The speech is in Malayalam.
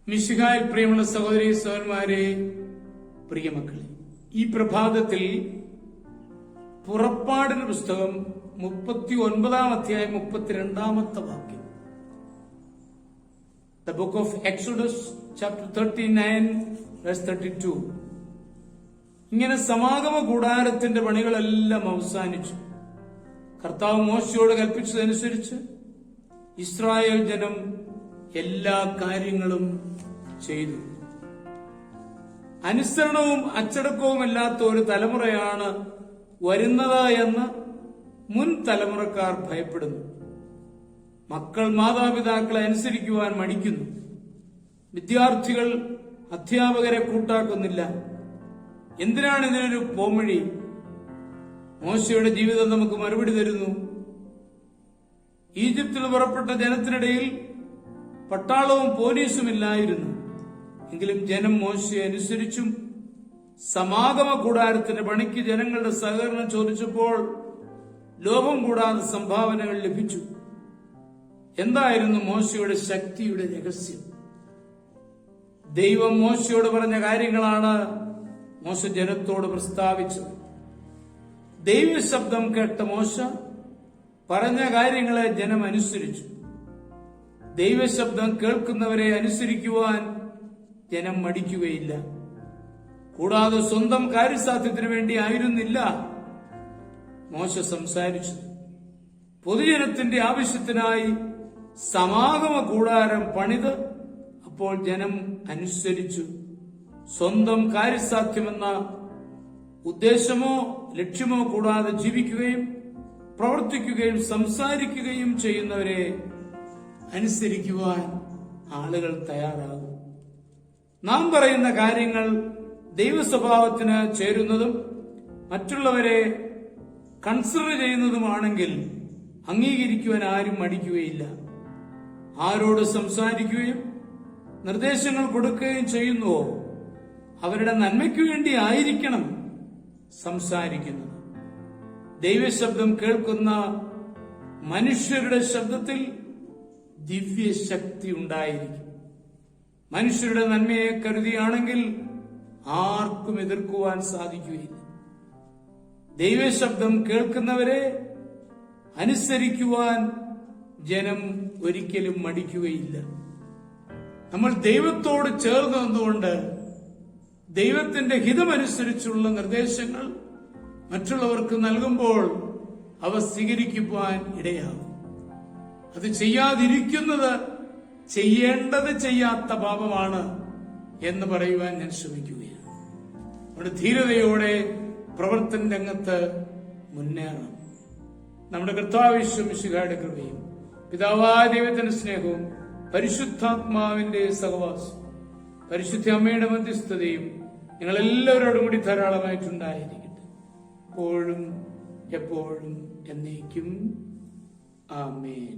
മിശിഹായിൽ പ്രിയമുള്ള സഹോദരി സഹോദരന്മാരെ, പ്രിയമക്കളെ, ഈ പ്രഭാതത്തിൽ പുറപ്പാടിന്റെ പുസ്തകം 39-ാം അധ്യായം 32-ാമത്തെ വാക്യം. The book of Exodus chapter 39 verse 32. ഇങ്ങനെ സമാഗമ കൂടാരത്തിന്റെ പണികളെല്ലാം അവസാനിച്ചു. കർത്താവ് മോശയോട് കൽപ്പിച്ചതനുസരിച്ച് ഇസ്രായേൽ ജനം എല്ലാ കാര്യങ്ങളും ചെയ്തു. അനുസരണവും അച്ചടക്കവുമില്ലാത്ത ഒരു തലമുറയാണ് വരുന്നത് എന്ന് മുൻ തലമുറക്കാർ ഭയപ്പെടുന്നു. മക്കൾ മാതാപിതാക്കളെ അനുസരിക്കുവാൻ മടിക്കുന്നു. വിദ്യാർത്ഥികൾ അധ്യാപകരെ കൂട്ടാക്കുന്നില്ല. എന്തിനാണ് ഇതിനൊരു പോംവഴി? മോശയുടെ ജീവിതം നമുക്ക് മറുപടി തരുന്നു. ഈജിപ്തിൽ പുറപ്പെട്ട ജനത്തിനിടയിൽ പട്ടാളവും പോലീസും ഇല്ലായിരുന്നു. എങ്കിലും ജനം മോശയെ അനുസരിച്ചും സമാഗമ കൂടാരത്തിന്റെ പണിക്ക് ജനങ്ങളുടെ സഹകരണം ചോദിച്ചപ്പോൾ ലോഭം കൂടാതെ സംഭാവനകൾ ലഭിച്ചു. എന്തായിരുന്നു മോശയുടെ ശക്തിയുടെ രഹസ്യം? ദൈവം മോശയോട് പറഞ്ഞ കാര്യങ്ങളാണ് മോശ ജനത്തോട് പ്രസ്താവിച്ചത്. ദൈവശബ്ദം കേട്ട മോശ പറഞ്ഞ കാര്യങ്ങളെ ജനം അനുസരിച്ചു. ദൈവശബ്ദം കേൾക്കുന്നവരെ അനുസരിക്കുവാൻ ജനം മടിക്കുകയില്ല. കൂടാതെ സ്വന്തം കാര്യസാധ്യത്തിന് വേണ്ടി ആയിരുന്നില്ല മോശ സംസാരിച്ചത്. പൊതുജനത്തിന്റെ ആവശ്യത്തിനായി സമാഗമ കൂടാരം പണിത് അപ്പോൾ ജനം അനുസരിച്ചു. സ്വന്തം കാര്യസാധ്യമെന്ന ഉദ്ദേശമോ ലക്ഷ്യമോ കൂടാതെ ജീവിക്കുകയും പ്രവർത്തിക്കുകയും സംസാരിക്കുകയും ചെയ്യുന്നവരെ അനുസരിക്കുവാൻ ആളുകൾ തയ്യാറാകും. നാം പറയുന്ന കാര്യങ്ങൾ ദൈവസ്വഭാവത്തിന് ചേരുന്നതും മറ്റുള്ളവരെ കൺസിഡർ ചെയ്യുന്നതുമാണെങ്കിൽ അംഗീകരിക്കുവാൻ ആരും മടിക്കുകയില്ല. ആരോട് സംസാരിക്കുകയും നിർദ്ദേശങ്ങൾ കൊടുക്കുകയും ചെയ്യുന്നുവോ അവരുടെ നന്മയ്ക്കു വേണ്ടി ആയിരിക്കണം സംസാരിക്കുന്നത്. ദൈവശബ്ദം കേൾക്കുന്ന മനുഷ്യരുടെ ശബ്ദത്തിൽ ദിവ്യശക്തി ഉണ്ടായിരിക്കും. മനുഷ്യരുടെ നന്മയെ കരുതിയാണെങ്കിൽ ആർക്കും എതിർക്കുവാൻ സാധിക്കുകയില്ല. ദൈവശബ്ദം കേൾക്കുന്നവരെ അനുസരിക്കുവാൻ ജനം ഒരിക്കലും മടിക്കുകയില്ല. നമ്മൾ ദൈവത്തോട് ചേർന്ന് നിന്നുകൊണ്ട് ദൈവത്തിന്റെ ഹിതമനുസരിച്ചുള്ള നിർദ്ദേശങ്ങൾ മറ്റുള്ളവർക്ക് നൽകുമ്പോൾ അവ സ്വീകരിക്കുവാൻ ഇടയാകും. അത് ചെയ്യാതിരിക്കുന്നത് ചെയ്യേണ്ടത് ചെയ്യാത്ത പാപമാണ് എന്ന് പറയുവാൻ ഞാൻ ശ്രമിക്കുകയാണ്. നമ്മുടെ ധീരതയോടെ പ്രവർത്തന രംഗത്ത് മുന്നേറണം. നമ്മുടെ കർത്താവ് യേശു മിശിഹായുടെ കൃപയും പിതാവായ ദൈവത്തിന്റെ സ്നേഹവും പരിശുദ്ധാത്മാവിന്റെ സഹവാസം പരിശുദ്ധ അമ്മയുടെ മധ്യസ്ഥതയും നിങ്ങളെല്ലാവരോടും കൂടി ധാരാളമായിട്ടുണ്ടായിരിക്കട്ടെ, എപ്പോഴും എപ്പോഴും എന്നേക്കും. ആമേൻ.